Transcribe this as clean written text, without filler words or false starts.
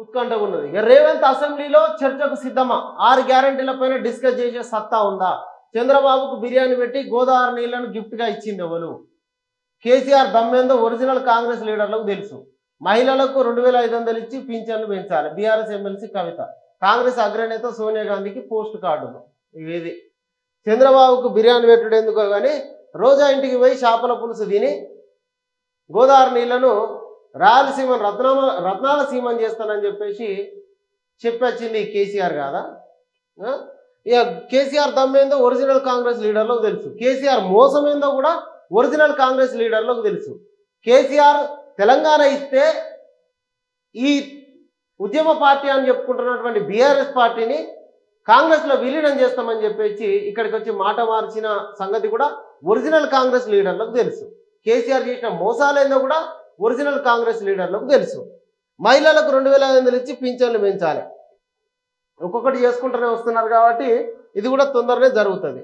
ఉత్కంఠగా ఉన్నది. ఇక రేవంత్ అసెంబ్లీలో చర్చకు సిద్ధమా? 6 గ్యారెంటీలపైన డిస్కస్ చేసే సత్తా ఉందా? చంద్రబాబుకు బిర్యానీ పెట్టి గోదావరి నీళ్లను గిఫ్ట్గా ఇచ్చింది ఎవరు? కేసీఆర్ దమ్మేందో ఒరిజినల్ కాంగ్రెస్ లీడర్లకు తెలుసు. మహిళలకు 2500 ఇచ్చి పింఛన్లు పెంచాలి. బీఆర్ఎస్ ఎమ్మెల్సీ కవిత. కాంగ్రెస్ అగ్రనేత సోనియా గాంధీకి పోస్ట్ కార్డులు. ఇది చంద్రబాబుకు బిర్యానీ పెట్టుడు ఎందుకో కానీ రోజా ఇంటికి పోయి చేపల పులుసు తిని గోదావరి నీళ్లను రాయలసీమ రత్నాల సీమని చేస్తానని చెప్పొచ్చింది కేసీఆర్ కాదా? ఇక కేసీఆర్ దమ్మేందో ఒరిజినల్ కాంగ్రెస్ లీడర్లకు తెలుసు. కేసీఆర్ మోసం ఏందో కూడా ఒరిజినల్ కాంగ్రెస్ లీడర్లకు తెలుసు. కేసీఆర్ తెలంగాణ ఇస్తే ఈ ఉద్యమ పార్టీ అని చెప్పుకుంటున్నటువంటి బీఆర్ఎస్ పార్టీని కాంగ్రెస్లో విలీనం చేస్తామని చెప్పేసి ఇక్కడికి వచ్చి మాట మార్చిన సంగతి కూడా ఒరిజినల్ కాంగ్రెస్ లీడర్లకు తెలుసు. కేసీఆర్ చేసిన మోసాలేందో కూడా ఒరిజినల్ కాంగ్రెస్ లీడర్లకు తెలుసు. మహిళలకు 2500 ఇచ్చి పింఛన్లు పెంచాలి. ఒక్కొక్కటి చేసుకుంటూనే వస్తున్నారు కాబట్టి ఇది కూడా తొందరనే జరుగుతుంది.